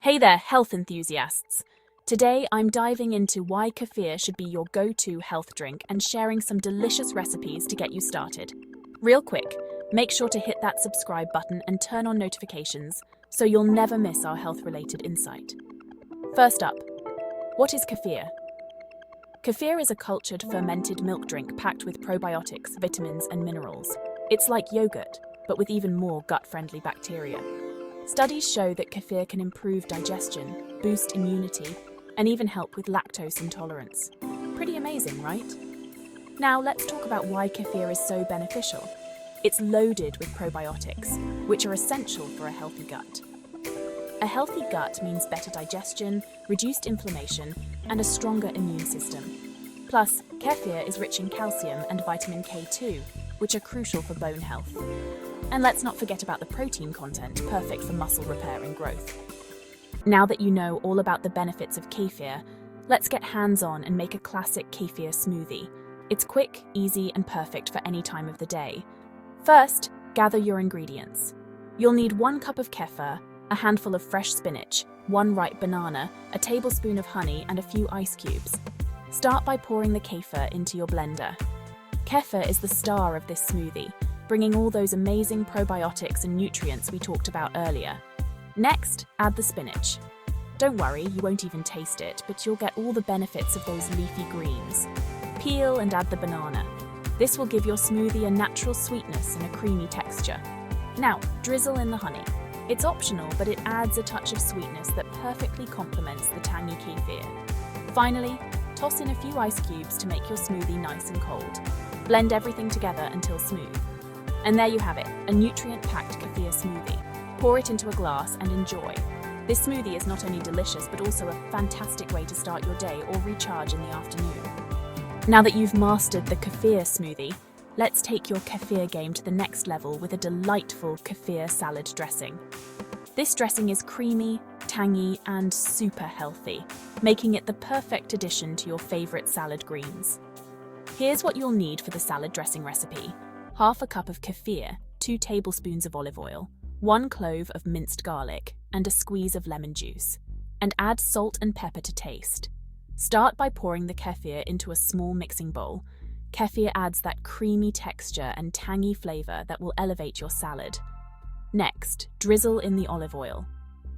Hey there, health enthusiasts! Today I'm diving into why kefir should be your go-to health drink and sharing some delicious recipes to get you started. Real quick, make sure to hit that subscribe button and turn on notifications so you'll never miss our health-related insight. First up, what is kefir? Kefir is a cultured fermented milk drink packed with probiotics, vitamins and minerals. It's like yogurt, but with even more gut-friendly bacteria. Studies show that kefir can improve digestion, boost immunity, and even help with lactose intolerance. Pretty amazing, right? Now let's talk about why kefir is so beneficial. It's loaded with probiotics, which are essential for a healthy gut. A healthy gut means better digestion, reduced inflammation, and a stronger immune system. Plus, kefir is rich in calcium and vitamin K2, which are crucial for bone health. And let's not forget about the protein content, perfect for muscle repair and growth. Now that you know all about the benefits of kefir, let's get hands-on and make a classic kefir smoothie. It's quick, easy, and perfect for any time of the day. First, gather your ingredients. You'll need 1 cup of kefir, a handful of fresh spinach, 1 ripe banana, a tablespoon of honey, and a few ice cubes. Start by pouring the kefir into your blender. Kefir is the star of this smoothie, bringing all those amazing probiotics and nutrients we talked about earlier. Next, add the spinach. Don't worry, you won't even taste it, but you'll get all the benefits of those leafy greens. Peel and add the banana. This will give your smoothie a natural sweetness and a creamy texture. Now, drizzle in the honey. It's optional, but it adds a touch of sweetness that perfectly complements the tangy kefir. Finally, toss in a few ice cubes to make your smoothie nice and cold. Blend everything together until smooth. And there you have it, a nutrient-packed kefir smoothie. Pour it into a glass and enjoy. This smoothie is not only delicious, but also a fantastic way to start your day or recharge in the afternoon. Now that you've mastered the kefir smoothie, let's take your kefir game to the next level with a delightful kefir salad dressing. This dressing is creamy, tangy, and super healthy, making it the perfect addition to your favorite salad greens. Here's what you'll need for the salad dressing recipe. 1/2 cup of kefir, 2 tablespoons of olive oil, 1 clove of minced garlic, and a squeeze of lemon juice. And add salt and pepper to taste. Start by pouring the kefir into a small mixing bowl. Kefir adds that creamy texture and tangy flavor that will elevate your salad. Next, drizzle in the olive oil.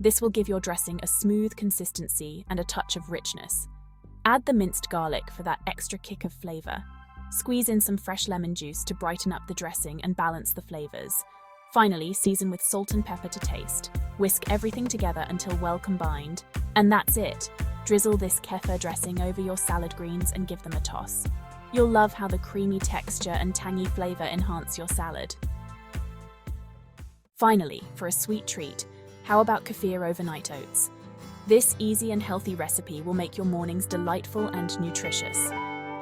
This will give your dressing a smooth consistency and a touch of richness. Add the minced garlic for that extra kick of flavor. Squeeze in some fresh lemon juice to brighten up the dressing and balance the flavors. Finally, season with salt and pepper to taste. Whisk everything together until well combined. And that's it. Drizzle this kefir dressing over your salad greens and give them a toss. You'll love how the creamy texture and tangy flavor enhance your salad. Finally, for a sweet treat, how about kefir overnight oats? This easy and healthy recipe will make your mornings delightful and nutritious.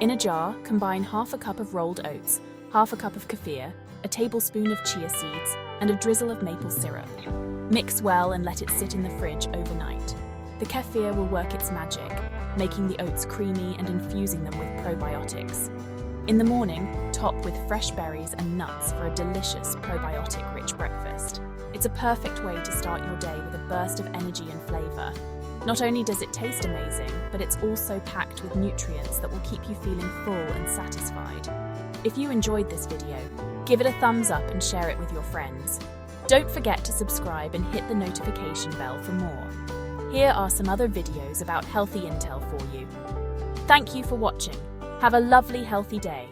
In a jar, combine 1/2 cup of rolled oats, 1/2 cup of kefir, a tablespoon of chia seeds, and a drizzle of maple syrup. Mix well and let it sit in the fridge overnight. The kefir will work its magic, making the oats creamy and infusing them with probiotics. In the morning, top with fresh berries and nuts for a delicious probiotic-rich breakfast. It's a perfect way to start your day with a burst of energy and flavor. Not only does it taste amazing, but it's also packed with nutrients that will keep you feeling full and satisfied. If you enjoyed this video, give it a thumbs up and share it with your friends. Don't forget to subscribe and hit the notification bell for more. Here are some other videos about healthy intel for you. Thank you for watching. Have a lovely, healthy day.